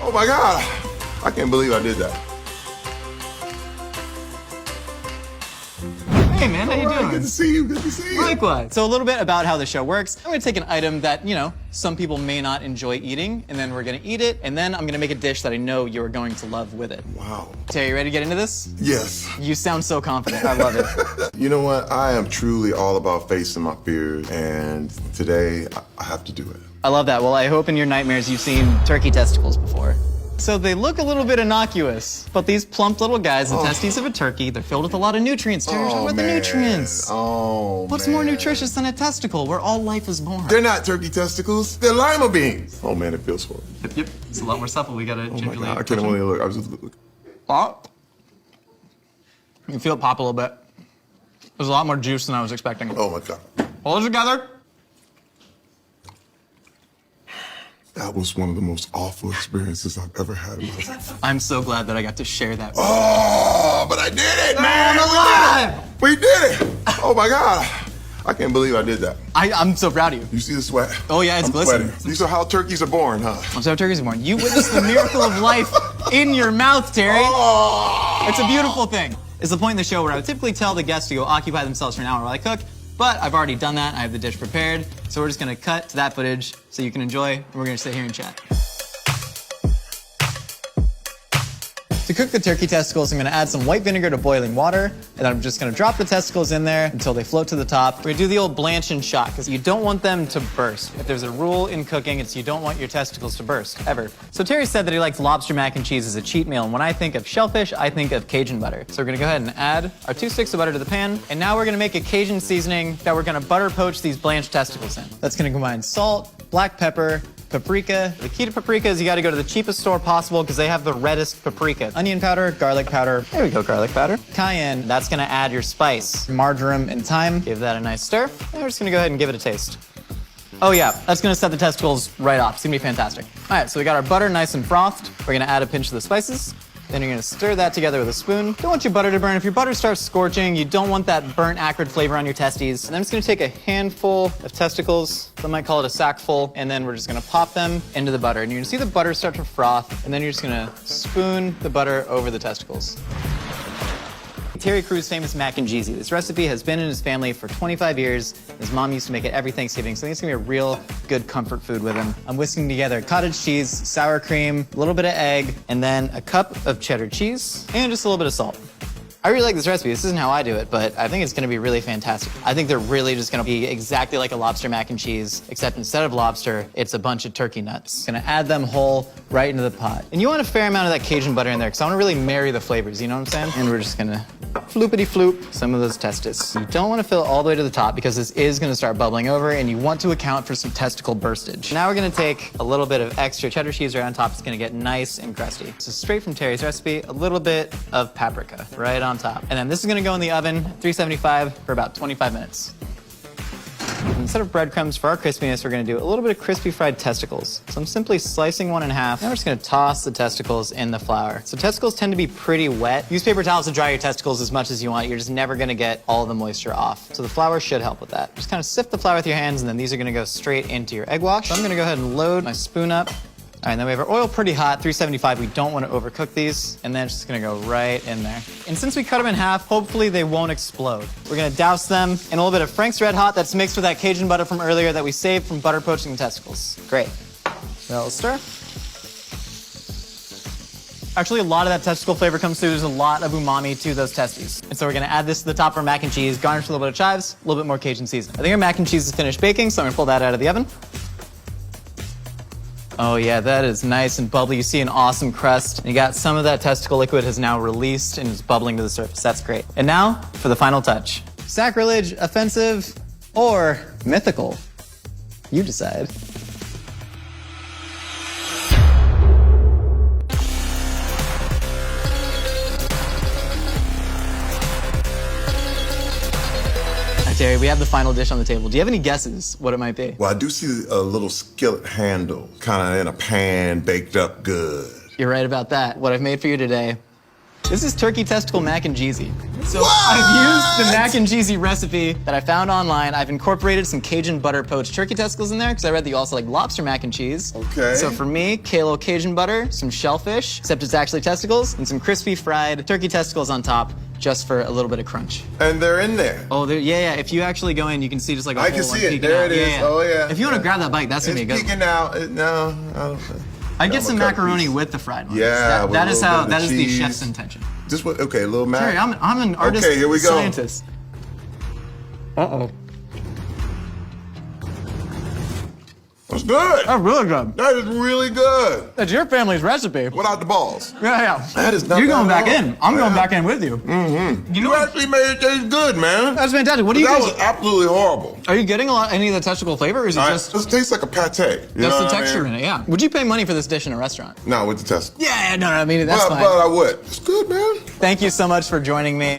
Oh my God, I can't believe I did that. Hey man, how you doing? Good to see you, good to see you. Likewise. So a little bit about how the show works. I'm gonna take an item that, some people may not enjoy eating, and then we're gonna eat it, and then I'm gonna make a dish that I know you're going to love with it. Wow. Terry, you ready to get into this? Yes. You sound so confident. I love it. You know what? I am truly all about facing my fears, and today I have to do it. I love that. Well, I hope in your nightmares you've seen turkey testicles before. So they look a little bit innocuous, but these plump little guys, the testes of a turkey, they're filled with a lot of nutrients. Terry, talk about the nutrients. Oh, What's more nutritious than a testicle where all life is born? They're not turkey testicles. They're lima beans. Oh man, it feels horrible. Yep. It's a lot more supple. We gotta Oh my gingerly. God, I can't only look. I was just looking. Pop. You can feel it pop a little bit. There's a lot more juice than I was expecting. Oh my God. Hold it together. That was one of the most awful experiences I've ever had in my life. I'm so glad that I got to share that. Oh, but I did it, man! I'm alive! We did it! Oh my God. I can't believe I did that. I'm so proud of you. You see the sweat? Oh yeah, it's I'm glistening. sweating. These are how turkeys are born, huh? I'm so turkeys are born. You witnessed the miracle of life in your mouth, Terry. Oh. It's a beautiful thing. It's the point in the show where I would typically tell the guests to go occupy themselves for an hour while I cook, but I've already done that. I have the dish prepared, so we're just gonna cut to that footage so you can enjoy, and we're gonna sit here and chat. To cook the turkey testicles, I'm gonna add some white vinegar to boiling water, and I'm just gonna drop the testicles in there until they float to the top. We're gonna do the old blanch and shock, because you don't want them to burst. If there's a rule in cooking, it's you don't want your testicles to burst, ever. So Terry said that he likes lobster mac and cheese as a cheat meal, and when I think of shellfish, I think of Cajun butter. So we're gonna go ahead and add our 2 sticks of butter to the pan, and now we're gonna make a Cajun seasoning that we're gonna butter poach these blanched testicles in. That's gonna combine salt, black pepper, paprika. The key to paprika is you gotta go to the cheapest store possible because they have the reddest paprika. Onion powder, garlic powder. There we go, garlic powder. Cayenne, that's gonna add your spice. Marjoram and thyme. Give that a nice stir. And we're just gonna go ahead and give it a taste. Oh yeah, that's gonna set the testicles right off. It's gonna be fantastic. All right, so we got our butter nice and frothed. We're gonna add a pinch of the spices. Then you're gonna stir that together with a spoon. Don't want your butter to burn. If your butter starts scorching, you don't want that burnt, acrid flavor on your testes. And I'm just gonna take a handful of testicles, some might call it a sackful, and then we're just gonna pop them into the butter. And you're gonna see the butter start to froth, and then you're just gonna spoon the butter over the testicles. Terry Crew's famous mac and cheesy. This recipe has been in his family for 25 years. His mom used to make it every Thanksgiving, so I think it's gonna be a real good comfort food with him. I'm whisking together cottage cheese, sour cream, a little bit of egg, and then a cup of cheddar cheese, and just a little bit of salt. I really like this recipe. This isn't how I do it, but I think it's gonna be really fantastic. I think they're really just gonna be exactly like a lobster mac and cheese, except instead of lobster, it's a bunch of turkey nuts. Gonna add them whole right into the pot. And you want a fair amount of that Cajun butter in there, because I wanna really marry the flavors, you know what I'm saying? And we're just gonna floopity floop some of those testes. You don't wanna fill it all the way to the top because this is gonna start bubbling over and you want to account for some testicle burstage. Now we're gonna take a little bit of extra cheddar cheese right on top. It's gonna get nice and crusty. So straight from Terry's recipe, a little bit of paprika right on top. And then this is gonna go in the oven, 375 for about 25 minutes. Instead of breadcrumbs for our crispiness, we're gonna do a little bit of crispy fried testicles. So I'm simply slicing one in half. Now we're just gonna toss the testicles in the flour. So testicles tend to be pretty wet. Use paper towels to dry your testicles as much as you want. You're just never gonna get all the moisture off. So the flour should help with that. Just kind of sift the flour with your hands, and then these are gonna go straight into your egg wash. So I'm gonna go ahead and load my spoon up. All right, and then we have our oil pretty hot, 375. We don't want to overcook these, and then it's just gonna go right in there. And since we cut them in half, hopefully they won't explode. We're gonna douse them in a little bit of Frank's Red Hot that's mixed with that Cajun butter from earlier that we saved from butter poaching the testicles. Great. That'll stir. Actually, a lot of that testicle flavor comes through. There's a lot of umami to those testes. And so we're gonna add this to the top of our mac and cheese, garnish with a little bit of chives, a little bit more Cajun seasoning. I think our mac and cheese is finished baking, so I'm gonna pull that out of the oven. Oh yeah, that is nice and bubbly. You see an awesome crust. You got some of that testicle liquid has now released and is bubbling to the surface. That's great. And now for the final touch. Sacrilege, offensive, or mythical? You decide. Terry, we have the final dish on the table. Do you have any guesses what it might be? Well, I do see a little skillet handle, kind of in a pan, baked up good. You're right about that. What I've made for you today This is turkey testicle mac and cheesy. So What? I've used the mac and cheesy recipe that I found online. I've incorporated some Cajun butter poached turkey testicles in there because I read that you also like lobster mac and cheese. Okay. So for me, kale Cajun butter, some shellfish, except it's actually testicles, and some crispy fried turkey testicles on top, just for a little bit of crunch. And they're in there. Oh, yeah. If you actually go in, you can see just like a I whole can one see it. peeking There out. it is. Oh, yeah. If you want to grab that bite, that's gonna It's be a good. peeking out. No, I don't. I'd get I'm some gonna cut a macaroni piece. with the fried ones. Yeah, with that a is little how bit that of is the cheese. chef's intention. Just what? Okay, little mac. Sorry, I'm an artist. Okay, here we go. Scientist. Uh-oh. That's good. Oh, really good. That is really good. That's your family's recipe. Without the balls. Yeah. That is not You're bad going at back all. in. I'm going Yeah. back in with you. Mm-hmm. You know You what? actually made it taste good, man. That's fantastic. What do you That guys? was absolutely horrible. Are you getting any of the testicle flavor, or is it Just just tastes like a pate. that's the texture in it? Yeah. Would you pay money for this dish in a restaurant? No, with the test. Yeah. No. I mean that's But fine. I would. It's good, man. Thank you so much for joining me.